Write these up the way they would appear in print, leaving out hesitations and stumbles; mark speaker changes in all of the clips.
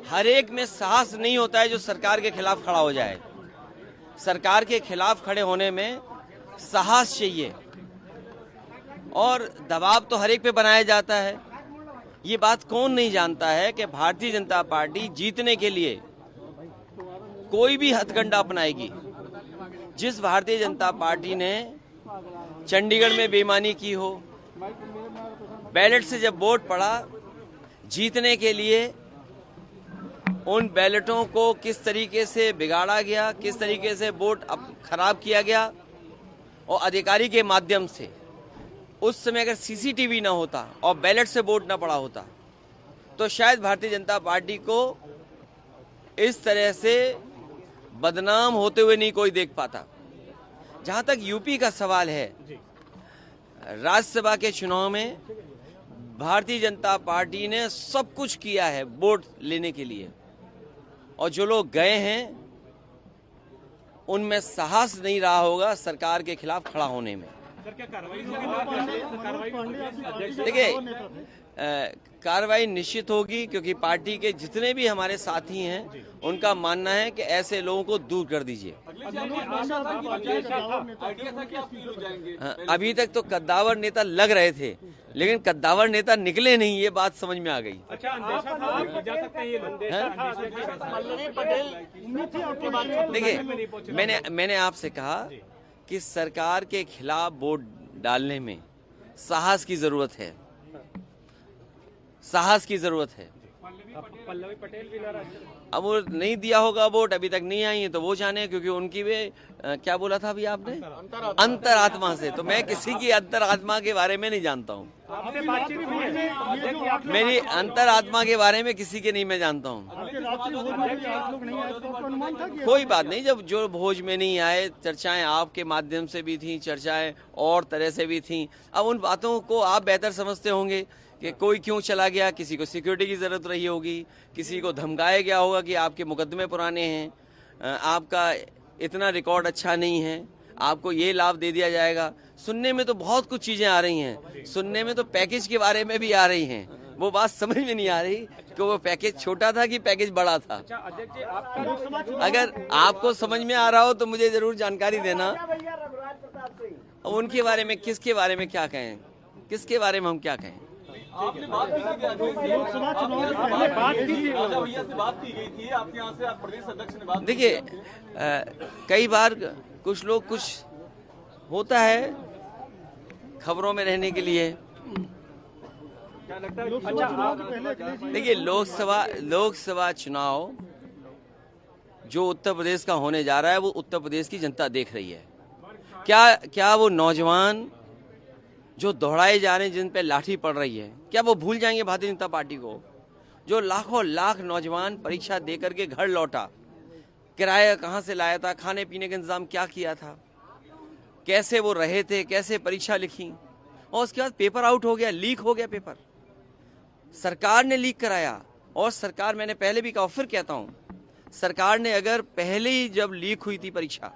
Speaker 1: हर एक में साहस नहीं होता है जो सरकार के खिलाफ खड़ा हो जाए। सरकार के खिलाफ खड़े होने में साहस चाहिए और दबाव तो हर एक पे बनाया जाता है। ये बात कौन नहीं जानता है कि भारतीय जनता पार्टी जीतने के लिए कोई भी हथकंडा अपनाएगी। जिस भारतीय जनता पार्टी ने चंडीगढ़ में बेईमानी की हो, बैलेट से जब वोट पड़ा, जीतने के लिए उन बैलेटों को किस तरीके से बिगाड़ा गया, किस तरीके से वोट खराब किया गया, और अधिकारी के माध्यम से उस समय अगर सीसीटीवी ना होता और बैलेट से वोट ना पड़ा होता तो शायद भारतीय जनता पार्टी को इस तरह से बदनाम होते हुए नहीं कोई देख पाता। जहां तक यूपी का सवाल है, राज्यसभा के चुनाव में भारतीय जनता पार्टी ने सब कुछ किया है वोट लेने के लिए, और जो लोग गए हैं उनमें साहस नहीं रहा होगा सरकार के खिलाफ खड़ा होने में। देखिए, कार्रवाई निश्चित होगी, क्योंकि पार्टी के जितने भी हमारे साथी हैं उनका मानना है कि ऐसे लोगों को दूर कर दीजिए। अभी तक तो कद्दावर नेता लग रहे थे, लेकिन कद्दावर नेता निकले नहीं, ये बात समझ में आ गई। देखिए, मैंने आपसे कहा कि सरकार के खिलाफ वोट डालने में साहस की जरूरत है, साहस की जरूरत है। पल्लवी पटेल भी नाराज, अब वो नहीं दिया होगा वोट, अभी तक नहीं आई है, तो वो जाने, क्योंकि उनकी वे क्या बोला था अभी आपने, अंतरात्मा से। तो मैं किसी की अंतरात्मा के बारे में नहीं जानता हूँ, मेरी अंतरात्मा के बारे में किसी के नहीं मैं जानता हूँ। कोई बात नहीं, जब जो भोज में नहीं आए, चर्चाएं आपके माध्यम से भी थी, चर्चाएं और तरह से भी थी। अब उन बातों को आप बेहतर समझते होंगे कि कोई क्यों चला गया, किसी को सिक्योरिटी की जरूरत रही होगी, किसी को धमकाया गया होगा कि आपके मुकदमे पुराने हैं, आपका इतना रिकॉर्ड अच्छा नहीं है, आपको ये लाभ दे दिया जाएगा। सुनने में तो बहुत कुछ चीजें आ रही हैं, सुनने में तो पैकेज के बारे में भी आ रही हैं। वो बात समझ में नहीं आ रही कि वो पैकेज छोटा था कि पैकेज बड़ा था। अगर आपको समझ में आ रहा हो तो मुझे जरूर जानकारी देना। उनके बारे में, किसके बारे में क्या कहें, किसके बारे में हम क्या कहें।
Speaker 2: आपने बात लोकसभा चुनाव से बात की गई थी आपके यहाँ से, आप प्रदेश अध्यक्ष ने बात।
Speaker 1: देखिए, कई बार कुछ लोग, कुछ होता है खबरों में रहने के लिए। देखिए, लोकसभा चुनाव जो उत्तर प्रदेश का होने जा रहा है, वो उत्तर प्रदेश की जनता देख रही है। क्या वो नौजवान जो दौड़ाए जा रहे हैं, जिन पे लाठी पड़ रही है, क्या वो भूल जाएंगे भारतीय जनता पार्टी को? जो लाखों लाख नौजवान परीक्षा दे करके घर लौटा, किराया कहाँ से लाया था, खाने पीने का इंतजाम क्या किया था, कैसे वो रहे थे, कैसे परीक्षा लिखी, और उसके बाद पेपर आउट हो गया, लीक हो गया पेपर, सरकार ने लीक कराया। और सरकार, मैंने पहले भी कहा, फिर कहता हूँ, सरकार ने अगर पहले ही जब लीक हुई थी परीक्षा,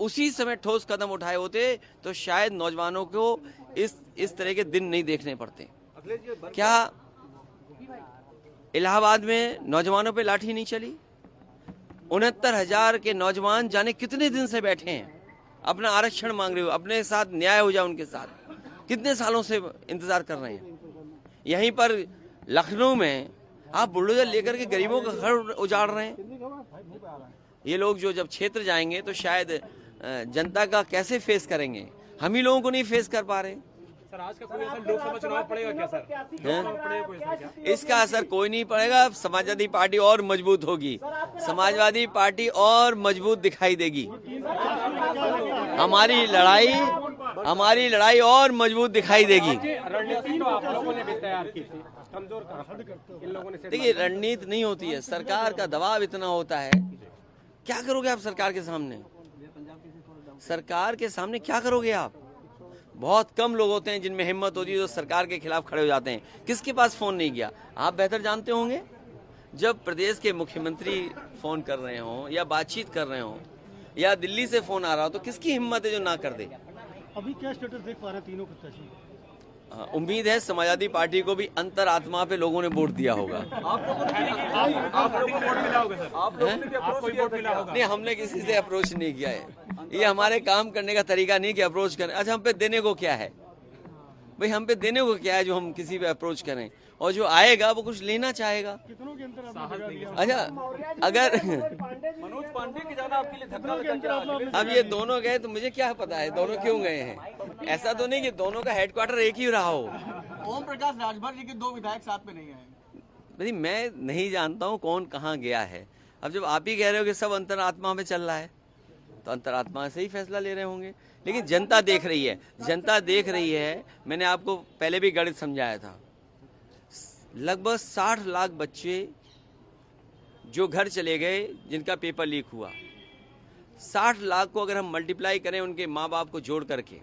Speaker 1: उसी समय ठोस कदम उठाए होते तो शायद नौजवानों को इस तरह के दिन नहीं देखने पड़ते। क्या इलाहाबाद में नौजवानों पे लाठी नहीं चली? 69,000 के नौजवान जाने कितने दिन से बैठे हैं, अपना आरक्षण मांग रहे हो, अपने साथ न्याय हो जाए उनके साथ, कितने सालों से इंतजार कर रहे हैं। यहीं पर लखनऊ में आप बुलडोजर लेकर के गरीबों का घर उजाड़ रहे हैं। ये लोग जो जब क्षेत्र जाएंगे तो शायद जनता का कैसे फेस करेंगे, हम ही लोगों को नहीं फेस कर पा रहे।
Speaker 2: सर, आज का कोई असर लोकसभा चुनाव पड़ेगा क्या सर?
Speaker 1: इसका असर कोई नहीं पड़ेगा। समाजवादी पार्टी और मजबूत होगी, समाजवादी पार्टी और मजबूत दिखाई देगी। हमारी लड़ाई और मजबूत दिखाई देगी। देखिए, रणनीति नहीं होती है, सरकार का दबाव इतना होता है। क्या करोगे आप सरकार के सामने? सरकार के सामने क्या करोगे आप? बहुत कम लोग होते हैं जिनमें हिम्मत होती है जो सरकार के खिलाफ खड़े हो जाते हैं। किसके पास फोन नहीं गया, आप बेहतर जानते होंगे। जब प्रदेश के मुख्यमंत्री फोन कर रहे हों या बातचीत कर रहे हों या दिल्ली से फोन आ रहा हो, तो किसकी हिम्मत है जो ना कर दे?
Speaker 2: अभी क्या स्टेटस देख पा रहे हैं तीनों प्रत्याशी?
Speaker 1: उम्मीद है समाजवादी पार्टी को भी अंतरात्मा पे लोगों ने वोट दिया होगा।
Speaker 2: आप लोगों को वोट मिला होगा सर? आप लोगों ने भी अप्रोच किया था?
Speaker 1: नहीं, हमने किसी से अप्रोच नहीं किया है। ये हमारे काम करने का तरीका नहीं कि अप्रोच करें। अच्छा, हम पे देने को क्या है भाई? हम पे देने को क्या है जो हम किसी पे अप्रोच करें? और जो आएगा वो कुछ लेना चाहेगा। अच्छा, अगर
Speaker 2: मनोज पांडे के जाना आपके लिए धक्का लगा?
Speaker 1: अब ये दोनों गए तो मुझे क्या पता है दोनों क्यों गए हैं। ऐसा तो नहीं कि दोनों का हेडक्वार्टर एक ही रहा हो।
Speaker 3: ओम प्रकाश राजभर जी के 2 विधायक साथ में नहीं आए।
Speaker 1: भाई मैं नहीं जानता हूँ कौन कहाँ गया है। अब जब आप ही कह रहे हो कि सब अंतरात्मा में चल रहा है तो अंतरात्मा से ही फैसला ले रहे होंगे। लेकिन जनता देख रही है, जनता देख रही है। मैंने आपको पहले भी गणित समझाया था। लगभग 60 लाख बच्चे जो घर चले गए जिनका पेपर लीक हुआ, 60 लाख को अगर हम मल्टीप्लाई करें उनके माँ बाप को जोड़ करके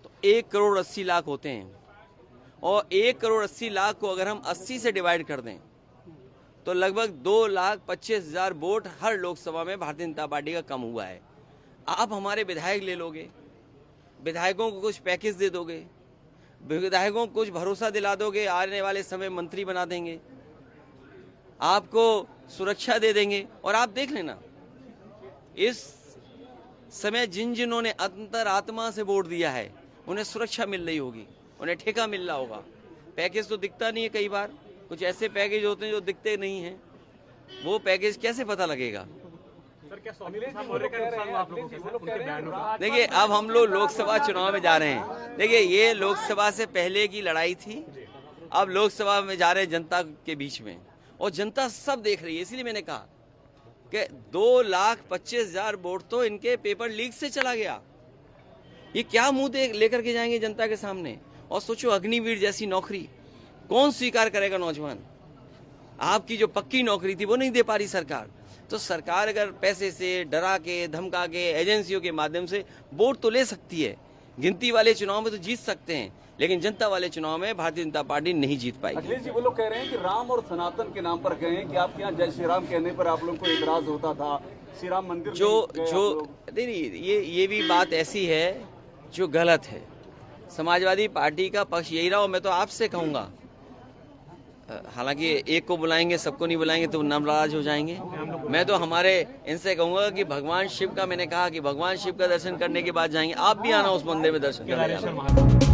Speaker 1: तो 1 करोड़ 80 लाख होते हैं। और 1 करोड़ 80 लाख को अगर हम 80 से डिवाइड कर दें तो लगभग 2,25,000 वोट हर लोकसभा में भारतीय जनता पार्टी का कम हुआ है। आप हमारे विधायक ले लोगे, विधायकों को कुछ पैकेज दे दोगे, विधायकों को कुछ भरोसा दिला दोगे, आने वाले समय मंत्री बना देंगे, आपको सुरक्षा दे देंगे। और आप देख लेना इस समय जिन्होंने अंतरात्मा से वोट दिया है उन्हें सुरक्षा मिल रही होगी, उन्हें ठेका मिल रहा होगा। पैकेज तो दिखता नहीं है, कई बार कुछ ऐसे पैकेज होते हैं जो दिखते नहीं हैं। वो पैकेज कैसे पता लगेगा? देखिए, अब हम लोग लोकसभा चुनाव में जा रहे हैं। देखिए, ये लोकसभा से पहले की लड़ाई थी, अब लोकसभा में जा रहे हैं जनता के बीच में, और जनता सब देख रही है। इसलिए मैंने कहा कि 2,25,000 वोट तो इनके पेपर लीक से चला गया। ये क्या मुंह लेकर के जाएंगे जनता के सामने? और सोचो, अग्निवीर जैसी नौकरी कौन स्वीकार करेगा? नौजवान, आपकी जो पक्की नौकरी थी वो नहीं दे पा रही सरकार। तो सरकार अगर पैसे से, डरा के, धमका के, एजेंसियों के माध्यम से वोट तो ले सकती है। गिनती वाले चुनाव में तो जीत सकते हैं, लेकिन जनता वाले चुनाव में भारतीय जनता पार्टी नहीं जीत पाएगी।
Speaker 2: अखिलेश जी, वो लोग कह रहे हैं कि राम और सनातन के नाम पर गए हैं कि आपके यहाँ जय श्री राम कहने पर आप लोगों को इतराज होता था, श्री राम मंदिर
Speaker 1: नहीं, ये भी बात ऐसी है जो गलत है। समाजवादी पार्टी का पक्ष यही रहा। और मैं तो आपसे कहूंगा, हालांकि एक को बुलाएंगे, सबको नहीं बुलाएंगे तो नाराज हो जाएंगे। मैं तो हमारे इनसे कहूंगा कि भगवान शिव का, मैंने कहा कि भगवान शिव का दर्शन करने के बाद जाएंगे। आप भी आना उस मंदिर में दर्शन करने।